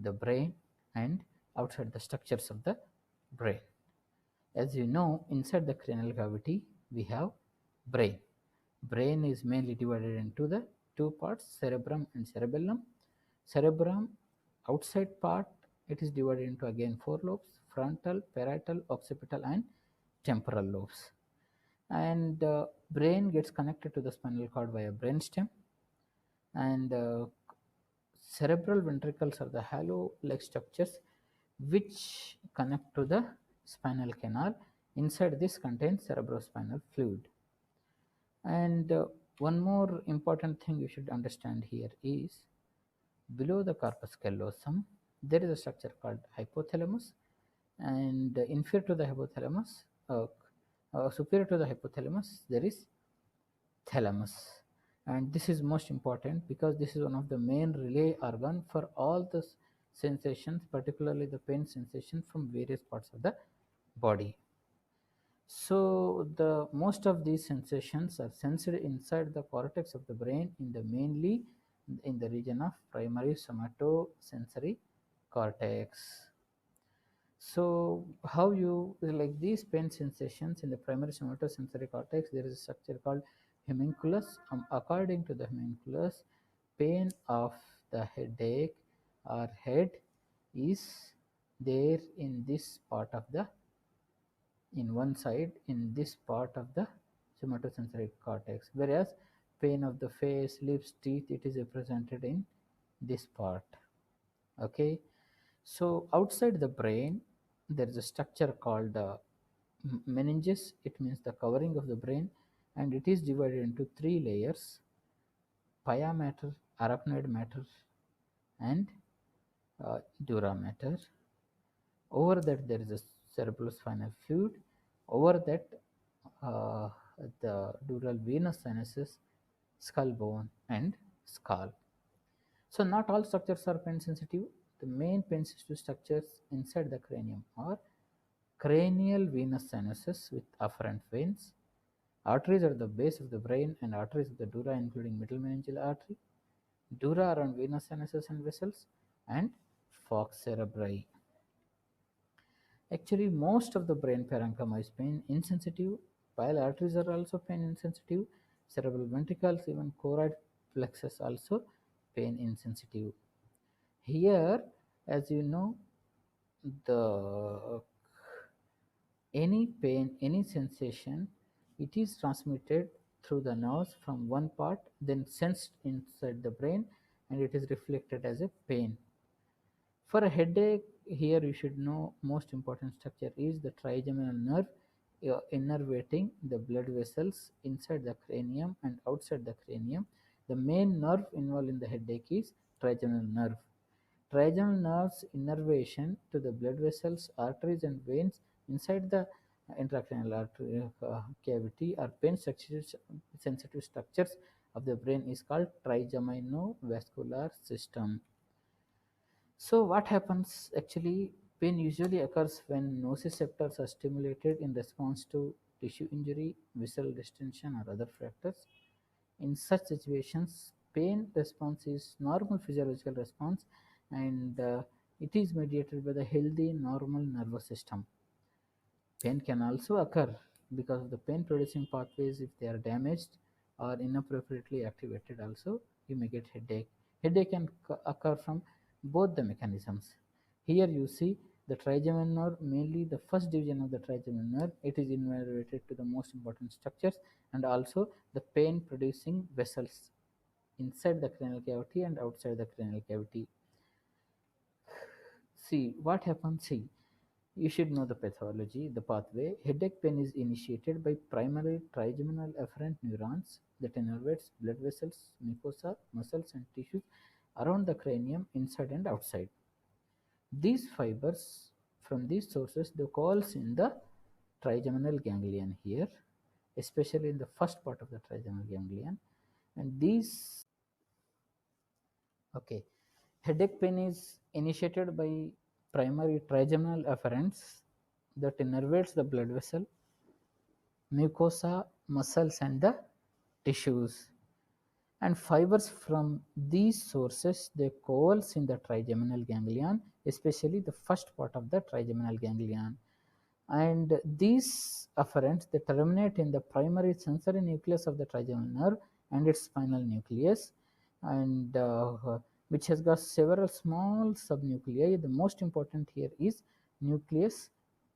the brain and outside the structures of the brain. As you know, inside the cranial cavity we have brain. Brain is mainly divided into the two parts, cerebrum and cerebellum. Cerebrum outside part, it is divided into again four lobes: frontal, parietal, occipital and temporal lobes. And brain gets connected to the spinal cord via brainstem, and cerebral ventricles are the halo like structures which connect to the spinal canal. Inside this contains cerebrospinal fluid. And one more important thing you should understand here is, below the corpus callosum there is a structure called hypothalamus, and inferior to the hypothalamus, superior to the hypothalamus there is thalamus. And this is most important because this is one of the main relay organ for all the sensations, particularly the pain sensation from various parts of the body. So the most of these sensations are sensed inside the cortex of the brain, in the mainly in the region of primary somatosensory cortex. So how you like these pain sensations in the primary somatosensory cortex, there is a structure called homunculus. According to the homunculus, pain of the headache or head is there in this part of the, in one side, in this part of the somatosensory cortex, whereas pain of the face, lips, teeth, it is represented in this part. Okay, so outside the brain there is a structure called meninges. It means the covering of the brain, and it is divided into three layers: pia mater, arachnoid mater and dura mater. Over that there is a cerebrospinal fluid. Over that uh, the dural venous sinuses, skull bone and skull. So not all structures are pain sensitive. The main pain sensitive structures inside the cranium are cranial venous sinuses with afferent veins, arteries at the base of the brain and arteries of the dura including middle meningeal artery, dura around venous sinuses and vessels, and falx cerebri. Actually, most of the brain parenchyma is pain insensitive, while arteries are also pain insensitive. Cerebral ventricles, even choroid plexus also pain insensitive. Here, as you know, the any pain, any sensation, it is transmitted through the nerves from one part, then sensed inside the brain, and it is reflected as a pain. For a headache, here you should know most important structure is the trigeminal nerve, innervating the blood vessels inside the cranium and outside the cranium. The main nerve involved in the headache is trigeminal nerve. Trigeminal nerves innervation to the blood vessels, arteries and veins inside the intracranial artery cavity are pain sensitive structures of the brain is called trigeminal-vascular system. So what happens actually, pain usually occurs when nociceptors are stimulated in response to tissue injury, visceral distension or other factors. In such situations, pain response is normal physiological response, and it is mediated by the healthy normal nervous system. Pain can also occur because of the pain producing pathways, if they are damaged or inappropriately activated also, you may get headache. Headache can occur from both the mechanisms. Here you see the trigeminal nerve, mainly the first division of the trigeminal nerve, it is innervated to the most important structures, and also the pain producing vessels inside the cranial cavity and outside the cranial cavity. See what happens. See, you should know the pathology, the pathway. Headache pain is initiated by primary trigeminal afferent neurons that innervates blood vessels, mucosa, muscles and tissues around the cranium inside and outside. These fibers from these sources, they calls in the trigeminal ganglion here, especially in the first part of the trigeminal ganglion. And these, okay, headache pain is initiated by primary trigeminal afferents that innervates the blood vessel, mucosa, muscles and the tissues. and fibers from these sources they coalesce in the trigeminal ganglion, especially the first part of the trigeminal ganglion, and these afferents they terminate in the primary sensory nucleus of the trigeminal nerve and its spinal nucleus, and which has got several small subnuclei. The most important here is nucleus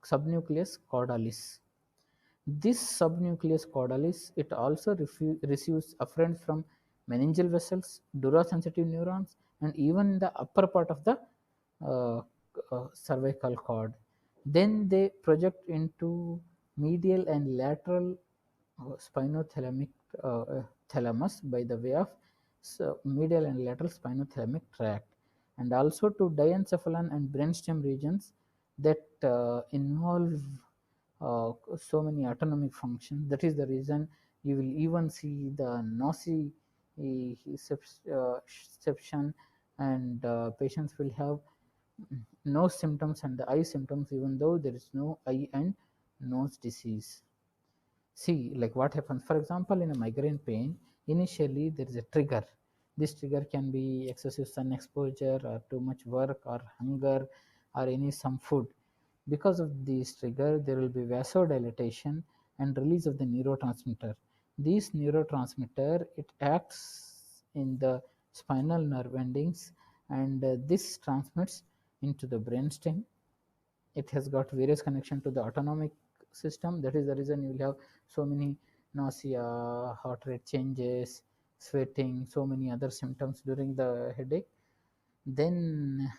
subnucleus caudalis. This subnucleus caudalis, it also receives afferent from meningeal vessels, dura-sensitive neurons, and even the upper part of the uh, cervical cord. Then they project into medial and lateral spinothalamic thalamus by the way of medial and lateral spinothalamic tract, and also to diencephalon and brainstem regions that involve so many autonomic functions. That is the reason you will even see the nociception, and patients will have nose symptoms and the eye symptoms even though there is no eye and nose disease. See, like what happens, for example, in a migraine pain, initially there is a trigger. This trigger can be excessive sun exposure or too much work or hunger or any some food. Because of this trigger, there will be vasodilatation and release of the neurotransmitter. This neurotransmitter, it acts in the spinal nerve endings, and this transmits into the brainstem. It has got various connection to the autonomic system. That is the reason you will have so many nausea, heart rate changes, sweating, so many other symptoms during the headache. Then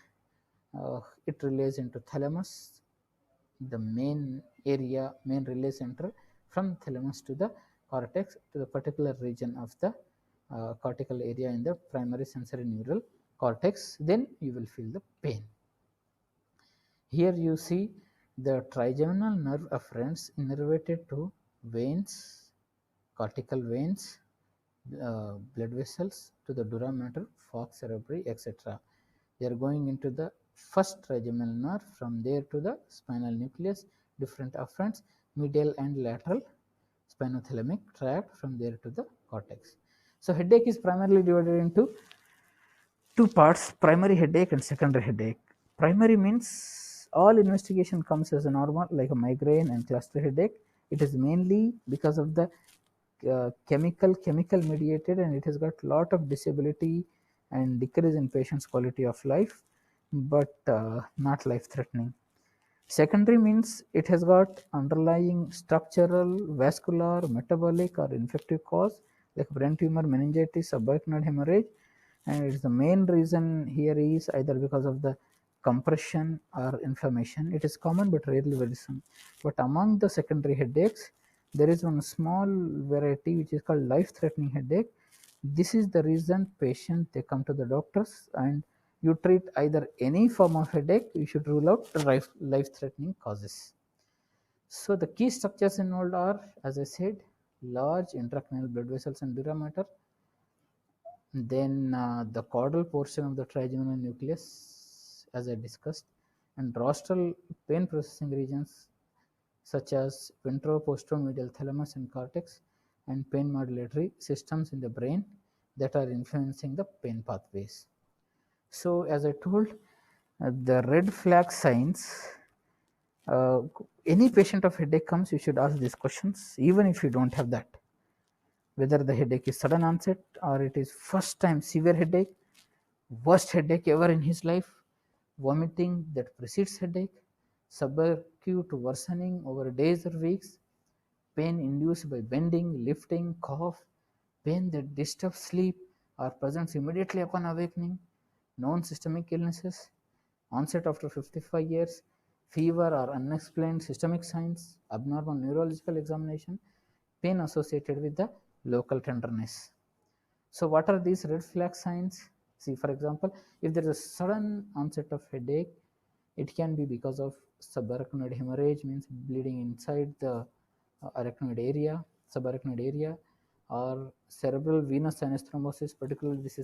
it relays into thalamus, the main area, main relay center, from thalamus to the cortex, to the particular region of the cortical area in the primary sensory neural cortex. Then you will feel the pain. Here you see the trigeminal nerve afferents innervated to veins, cortical veins, blood vessels, to the dura mater, falx cerebri, etc. They are going into the first trigeminal nerve, from there to the spinal nucleus, different afferents, medial and lateral spinothalamic tract, from there to the cortex. So headache is primarily divided into two parts: primary headache and secondary headache. Primary means all investigation comes as a normal, like a migraine and cluster headache. It is mainly because of the chemical mediated, and it has got lot of disability and decrease in patient's quality of life, but not life threatening. Secondary means it has got underlying structural, vascular, metabolic or infective cause like brain tumor, meningitis, subarachnoid hemorrhage, and it's the main reason here is either because of the compression or inflammation. It is common but rarely worrisome. But among the secondary headaches, there is one small variety which is called life-threatening headache. This is the reason patient they come to the doctors, and you treat either any form of headache, you should rule out life-threatening causes. So the key structures involved are, as I said, large intracranial blood vessels and dura mater, then the caudal portion of the trigeminal nucleus, as I discussed, and rostral pain processing regions such as ventro-posteromedial thalamus and cortex, and pain modulatory systems in the brain that are influencing the pain pathways. So, as I told, the red flag signs, uh, any patient of headache comes, you should ask these questions, even if you don't have that. Whether the headache is sudden onset or it is first time severe headache, worst headache ever in his life, vomiting that precedes headache, subacute worsening over days or weeks, pain induced by bending, lifting, cough, pain that disturbs sleep or presents immediately upon awakening, known systemic illnesses, onset after 55 years, fever or unexplained systemic signs, abnormal neurological examination, pain associated with the local tenderness. So what are these red flag signs? See, for example, if there is a sudden onset of headache, it can be because of subarachnoid hemorrhage, means bleeding inside the arachnoid area, subarachnoid area, or cerebral venous sinus thrombosis. Particularly, this is